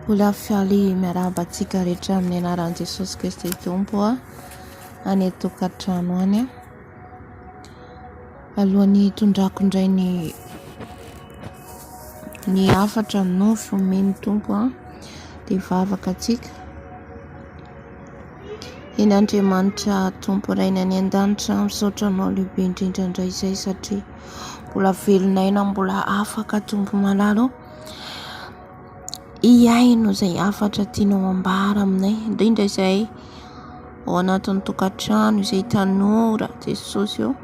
Mbola fialy miarabantsika rehetra amin'ny anaran'i Jesosy Kristy Tompo any atokantrano any alohan'ny tondrako indray ny afatra ny nofy omeny Tompo dia vavaka atsika eny Andriamanitra Tompo iray any an-danitra misaotra anao lehibe indrindra indray izay satria mbola velonaina mbola afaka Tompo malalo iaino izay afatra tianao ambara aminay indrindra izay ao anatin'ny tokantrano izay tanora Jesosy eo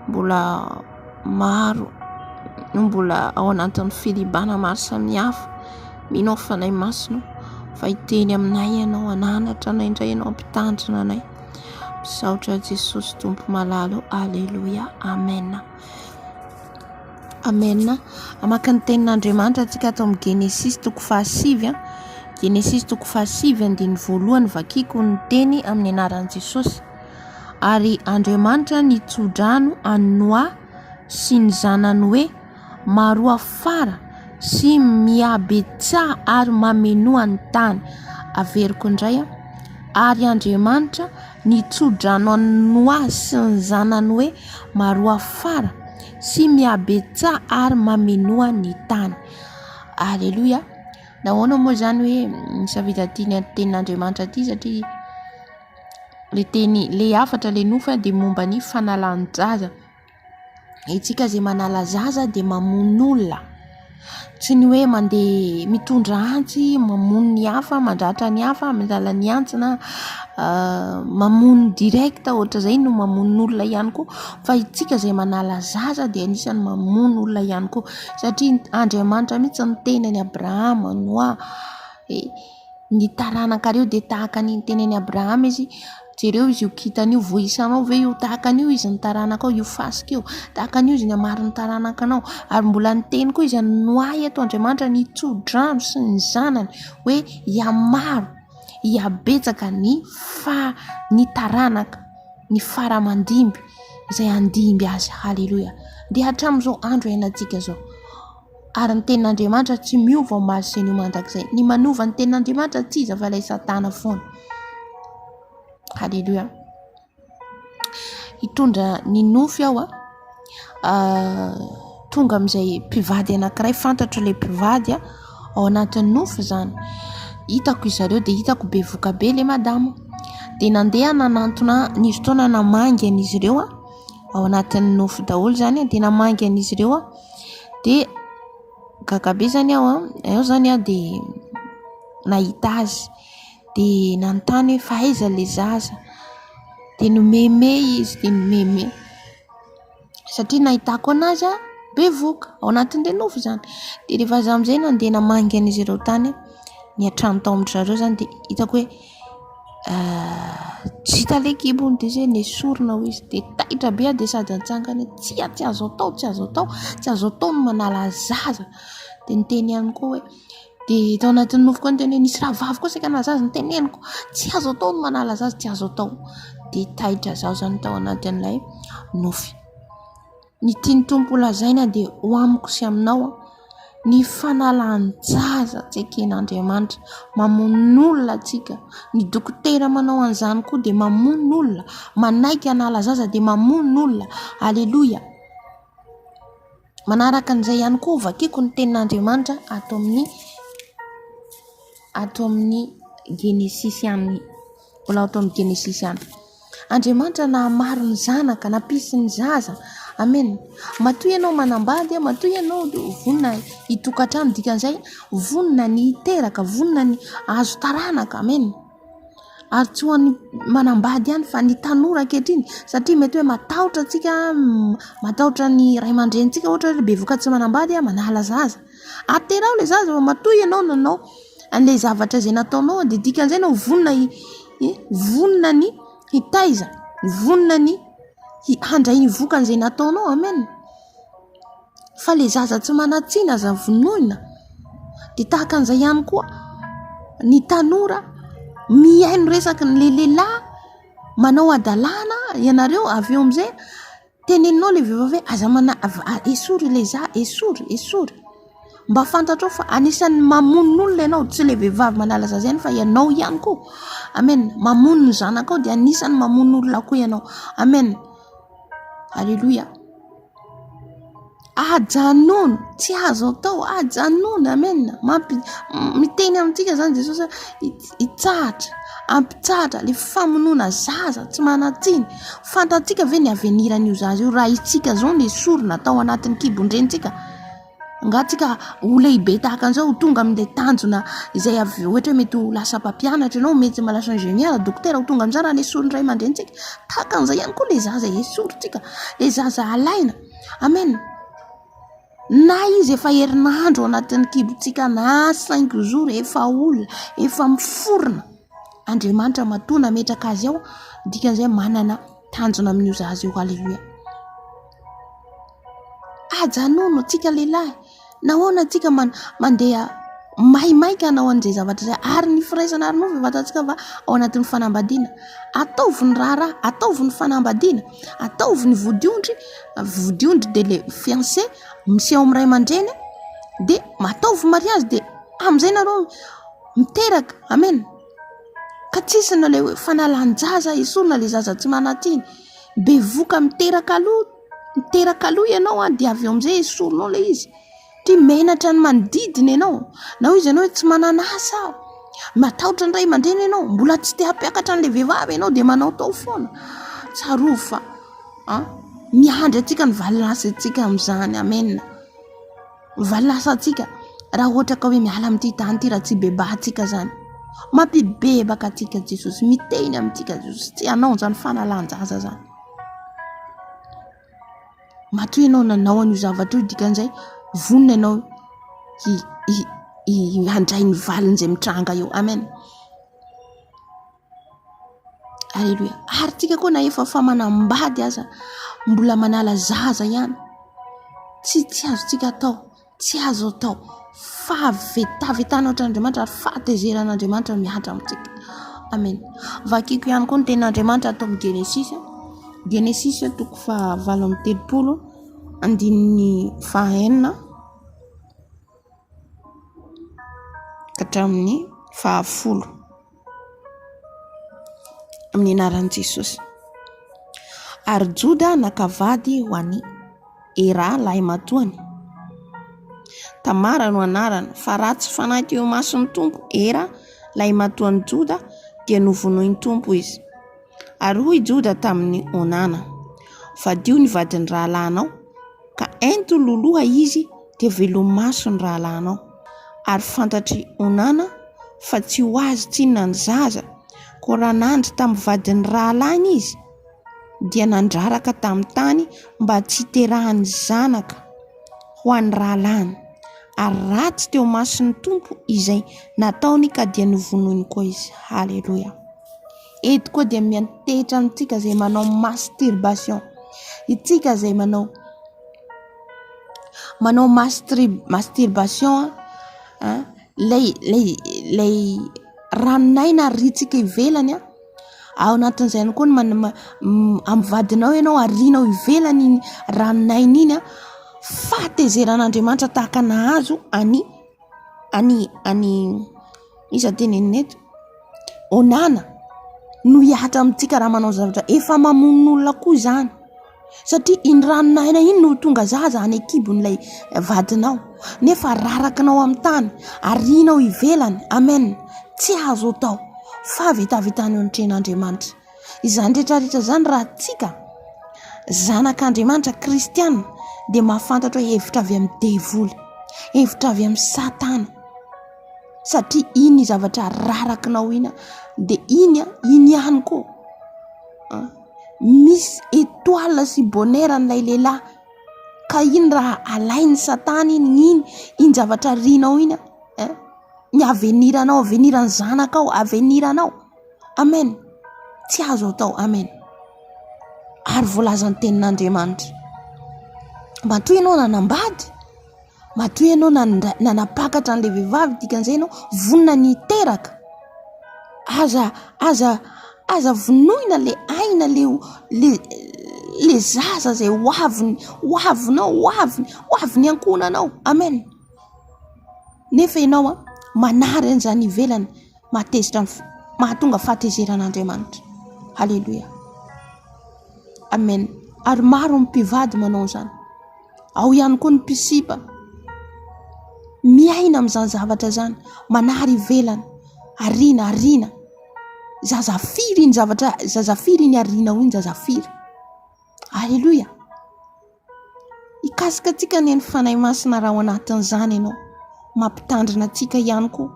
mbola maro mbola ao anatin'ny filibana maro samihafa mino fanay masino fa hiteny aminay ianao ananatra anay indray ianao ampitandrina anay misaotra Jesosy Tompo malalo aleluia amen amen. Maka ny tenin'Andriamanitra antsika ato amin'ny Genesisy toko 5 Genesisy toko 5:1 vakiko ny teny amin'ny anaran'i Jesosy. Ary Andriamanitra nitsodrano anoa sy ny zanany hoe maroa fara sy miabetsaha ary mamenoa ny tany. Averiko indray ary Andriamanitra nitsodrano anoa sy ny zanany hoe maroa fara sy miabetsaha ary mamenoa ny tany. Aleluia. Nahoana moa zany hoe nisavitatiany tenin'Andriamanitra ty satria le afatra le nofy dia momba ny fanalan'ny Zaza. Itsika zay manala Zaza dia mamono olona, tsy ny hoe mandeha mitondra antsy mamono ny hafa mandratra ny hafa mandala ny antsy na mamono direct ohatra zay no mamono olona ihany koa, fa itsika zay manala Zaza dia anisany mamono olona ihany koa satria Andriamanitra mihitsy ny tenany Abrahama Noa ny taranaka reo dia tahaka ny tenany Abrahama izy jereo izy io kitany io voisanao ve io tahaka an'io izy ny taranaka io fasika io tahaka an'io izy ny amaro ny taranaka anao ary mbola ny teny koa izy noai eto Andriamanitra nitsodrano sy ny zanany hoe hiamaro hiabetsaka ny taranaka ny faramandimby izay andimby azy. Haleluia. Dia hatramin'izao andro iainantsika zao ary ny tenin'Andriamanitra tsy miova ho mazy sy ny mandrakizay. Ny manova ny tenin'Andriamanitra tsy iza fa ilay Satana foana. Haleluia. Hitondra ny nofy aho tonga amin'izay mpivady anankiray fantatro ilay mpivady ao anatin'ny nofy zany. Hitako izareo dia hitako be voka be le madamo dia nandeha nanantona nisy fotoana namangy an'izy ireo ao anatin'ny nofy daholo zany dia namangy an'izy ireo dia gagabe zany aho zany dia nahita azy dia nanontany hoe fa aiza le Zaza dia nomeme izy dia nomeme satria nahitako anazy be voka ao anatin'le nofy zany. Dia rehefa za amin'izay nandeha namangy an'izy ireo tany ny atrano tao amin'ny zareo zany dia hitako hoe tsy hita le kibony dia zay nesorina ho izy dia taitra be dia sady antsangany tsy azo atao no manala Zaza dia niteny ihany koa hoe dia tao anatin'ny nofy koa niteny hoe nisy raha vavy koa sika na Zaza niteneniko tsy azo atao no manala Zaza tsy azo atao dia taitra zaho zany tao anatin'ilay nofy. Ny tiany Tompo lazaina dia ho amiko sy aminao ny fanalan'ny Zaza tseken'Andriamanitra mamono olona atsika. Ny dokotera manao an'izany koa dia mamono olona, manaiky hanala Zaza dia mamono olona. Aleluia. Manaraka an'izay ihany koa vakiko ny tenin'Andriamanitra ato amin'ny Genesisy any. Mbola ato amin'ny Genesisy any. Andriamanitra nahamaro ny zanaka nampisy ny Zaza. Amen. Matoy ianao manambady, matoy ianao vonina hitokantrano dikan'izay vonina ny hiteraka, vonina ny azo taranaka. Amen. Ary tsy ho an'ny manambady ihany fa ny tanora ankehitriny satria mety hoe matahotra antsika, matahotra ny ray aman-drenitsika ohatra hoe be voka tsy manambady manala Zaza. Aterao le Zaza fa matoy ianao nanao an'ilay zavatra izay nataonao dia dikan'izay anao vonina ny hitaiza, vonina ny handray ny vokan'izay nataonao. Amen. Fa le Zaza tsy manatsina aza vonoina dia tahaka an'izay ihany koa ny tanora mihaino resaky ny lehilahy manao adalana ianareo avy eo amin'izay teneninao le vehivavy aza esory le za esory mba fantatrao fa anisan'ny mamon'olona ianao, tsy le vehivavy manala zaza ihany fa ianao ihany koa. Amen. Mamono ny zanakao dia anisan'ny mamon'olona koa ianao. Amen. Halleluia. Ajanono, tsy azo atao, ajanono. Amen. Miteny amintsika zany Jesosy hitsahatra, ampitsahatra le famonoana zaza tsy manatsiny. Fantatsika ve ny aveniran'io zaza io raha itsika zao le sorona atao anatin'ny kibondrentsika. Ngatsika ho lehibe tahaka an'izao tonga amin'ilay tanjona izay ohatra mety ho lasa mpampianatra ianao, mety malasa ingénieur, dokotera, ho tonga amin'izany raha le soron ray aman-drentsika. Tahaka an'izay ihany koa le zaza esorintsika, le zaza alaina. Amen. Na izy efa herinandro anatin'ny kibontsika na 5 jours efa olona, efa miforona, Andriamanitra matona metraka azy ao, dikan'izay manana tanjona amin'io zaza io. Halleluia. Ajanono tsika lehilahy, nahoana tsika mandeha maimaika hanao an'izay zavatra zay, ary ny firaisana ary moa vatantsika fa ao anatin'ny fanambadiana. Ataovy ny raharaha, ataovy ny fanambadiana, ataovy ny vodiondry dia le fiancé miseho amin'ny ray aman-dreny, dia mataovy mariazy, dia amin'izay nareo miteraka. Amen. Ka tsisy na le fanalan-jaza esorina le zaza tsy manatiny, bevoka miteraka aloha ianao dia avy eo amin'izay esorinao le izy. Ty menatra ny manodidina ianao, na izy ianao tsy mananasa, matahotra ny ray aman-dreny ianao, mbola tsy te hampiakatra an'le vehivavy ianao dia manao tao foana. Tsaroa fa miandry atsika ny valilasa atsika amin'izany. Amen. Valilasa atsika raha ohatra ka hoe miala amin'ity tany ity raha tsy bebahantsika zany. Mampibebaka atsika Jesosy, miteny amintsika Jesosy, tsy anao zany fanalan-jaza zany. Matoy ianao nanao an'io zavatra io, dikan'izay vonona ianao handray ny valiny izay mitranga eo. Amen. Halleluia. Ary tsika koa na efa famanambady aza, mbola manala zaza ihany, tsy azo tsika atao, tsy azo atao. Favetavetana otr'Andriamanitra ary fahatezeran'Andriamanitra miatra amintsika. Amen. Vakiko ihany koa ny tenin'Andriamanitra atao amin'ny Genesisy. Genesisy 7:30 andininy 9 hatramin'ny 10 amin'ny anaran'i Jesosy. Ary Joda nakavady ho an'i Era lahy matoany. Tamara no anarany, fa ratsy fanahy teo mason'ny tompo. Era lahy matoan'i Joda dia novonoin'ny tompo izy. Ary hoy Joda tamin'ny Onana, vadio ny vadin'ny rahalahinao, ka ento loloha izy dia velomaso ny rahalahinao. Ary fantatry Onana fa tsy ho azy tsinona ny zaza, ko raha nandry tamin'ny vadin'ny rahalahiny izy dia nandraraka tamin'ny tany mba tsy terahany zanaka ho an'ny rahalahiny. Ary ratsy teo mason'ny tompo izay nataony ka dia novonoiny koa izy. Halleluia. Eto koa dia miantehitra amintsika izay manao masturbation, itsika izay manao masturbation, lay ranonaina ritsika ivelany, ao anatin'izay ihany koa amin'ny vadinao ianao arianao ivelany iny ranonaina iny, fahatezeran'Andriamanitra tahaka nahazo any iza tenenina eto, Onana no hiatra amintsika raha manao zavatra efa mamon'olona koa zany, satria iny ranonaina iny no tonga zaza any akibon'ilay vadinao, nefa rarakinao amin'ny tany, arianao ivelany. Amen. Tsy azo atao, fahavetavetany eo an-tren'Andriamanitra. Izany rehetrarehetra zany raha tsika zanak'Andriamanitra kristiana dia mahafantatra hoe hevitra avy amin'ny devoly, hevitra avy amin'ny satana, satria iny zavatra rarakinao iny dia iny ihany koa misy étoile sy bonheur n'ilay lehilahy, ka iny raha alainy satana iny zavatra rianao iny, ny aveniranao, aveniran'ny zanakao, aveniranao. Amen. Tsy azo atao. Amen. Ary voalazan'ny tenin'Andriamanitra, matoy ianao nanambady, matoy ianao nanapakatra an'ilay vehivavy, dikan'izay ianao vonona ny teraka, aza vonoina le aina le zaza zay hoaviny ankonanao. Amen. nefa ianao manary an'izany ivelany mahatezitra mahatonga fahatezeran'Andriamanitra. Halleloia, amen. Ary maro ny mpivady manao zany, ao ihany koa ny mpisipa miaina amin'izany zavatra zany, manary ivelany, arina zazafiry iny zavatra, zazafiry iny arina iny zazafiry. Halleloia, ikasika atsika ny fanahy masina raha ao anatin'izany ianao, mampitandrina atsika ihany koa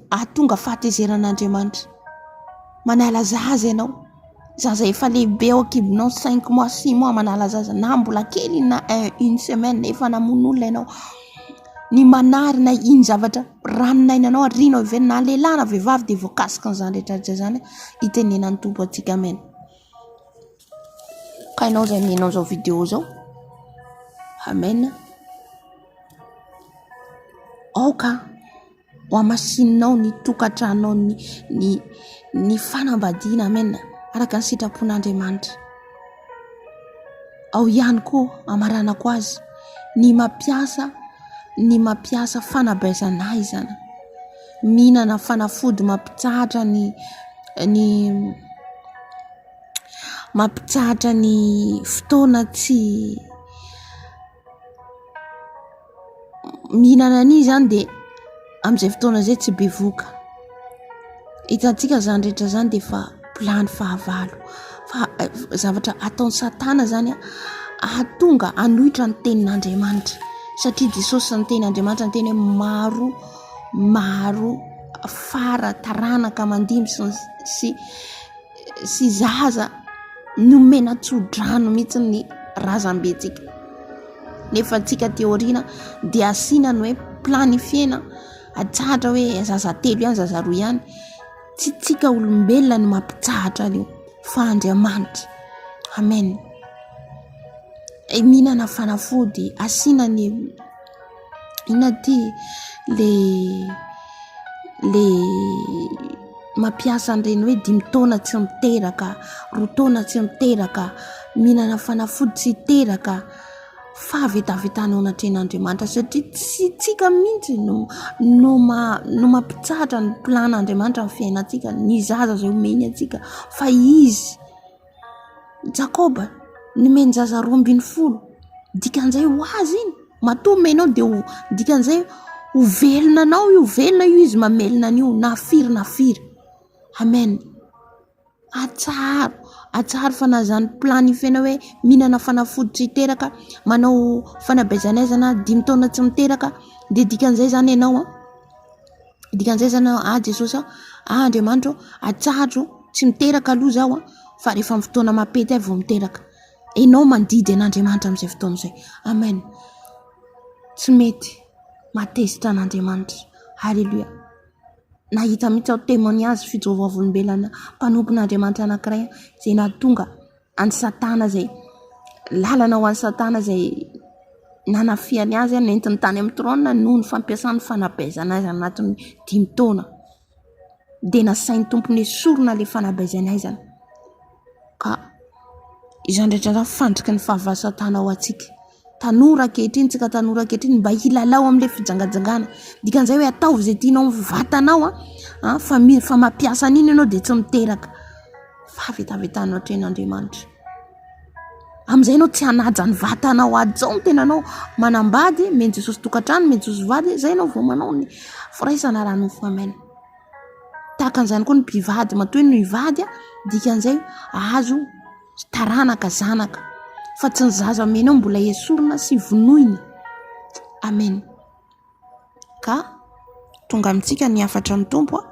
ahatonga fahatezeran'Andriamanitra. Manala zaza ianao, zaza efa lehibe ao akibonao 5 mois 6 mois, manala zaza na mbola kely na une semaine efa namon'olona ianao, ny manary na iny zavatra raninainanao arinao ivelany na lehilahy na vehivavy dia voakasika n'izany rehetrarehetra zany itenenan'ny Tompo atsika, amen. Ka ianao zay mihainao zao vidéo zao, amen, aoka ho amasinao ny tokantranonao ny fanambadiana, amen, araka ny sitrapon'Andriamanitra. Ao ihany koa amaranako azy ny mampiasa fanabeazanahy zany, mihinana fanafody mampitsahatra mampitsahatra ny fotoana tsy mihinana an'izy zany dia amin'izay fotoana zay tsy bevoka. Hitantsika zany rehetra zany dia fa plany fahavalo, fa zavatra ataon'ny Satana zany ahatonga anohitra ny tenin'Andriamanitra, satria Jesosy ny tenin'Andriamanitra ny teny hoe maro fara taranaka mandimy sy zaza nomena tsodrano mihitsy ny razam-betsika. Nefa atsika teoriana dia asiana ny hoe planifiena, atsahatra hoe zaza 3 ihany, zaza 2 ihany. Tsy tsika olombelona ny mampitsahatra an'io fa Andriamanitra, amen. Mihinana fanafody, asiana ny inaty le mampiasa an'ireny hoe 5 taona tsy miteraka, 2 taona tsy miteraka, mihinana fanafody tsy teraka, fa vetavetanao anatrehan'Andriamanitra, satria tsy tsika mihitsy no mampitsahatra ny plan'Andriamanitra amin'ny fiainantsika. Ny zaza zay omeny atsika, fa izy Jakoba nomeny zaza 12, dikan'izay ho azy iny matoa omenao dia dikan'izay ho velona anao io, velona io izy mamelona an'io na firy, amen. Atsaro fa na zany planifiena hoe mihinana fanafody tsy teraka, manao fanabeazanaizana 5 taona tsy miteraka, dia dikan'izay zany ianao Jesosy Andriamanitra atsahatra tsy miteraka aloha zao fa rehefa amin'ny fotoana mapety avy vao miteraka. Ianao mandidy an'Andriamanitra amin'izay fotoana izay, amen. Tsy mety matezitra an'Andriamanitra, halleluia. Nahita mihitsy ao témoignage fijorovam-olombelona mpanompon'Andriamanitra anankiray izay nahatonga an'ny Satana zay lalana ho an'ny Satana zay nanafiany azy nentiny tany amin'ny trône noho ny fampiasany fanabeazana azy anatin'ny 5 taona, dia nasain'ny tompony esorina le fanabeazana azy. Ka izany rehetra fandriky ny fahavalo Satana ao atsika. Tanora ankehitriny, tsika tanora ankehitriny mba hilalao amin'ilay fijangajangana, dikan'izay hoe ataovy izay tianao ny vatanao fa mampiasa an'iny ianao dia tsy miteraka, fa vetavetanao atrehan'Andriamanitra. Amin'izay ianao tsy hanaja ny vatanao ajo ny tenanao manambady, meny Jesosy tokantrano, meny Jesosy vady, izay ianao vao manao ny firaisana raha nofo, amen. Tahaka an'izany koa ny mpivady, matoa ny hivady dikan'izay azo taranaka zanaka, fa tsy ny zaza menao mbola esorina sy vonoina, amen. Ka tonga amintsika ny hafatra ny Tompo,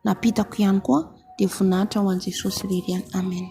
napitako ihany koa dia voninahitra ho an'i Jesosy reriany, amen.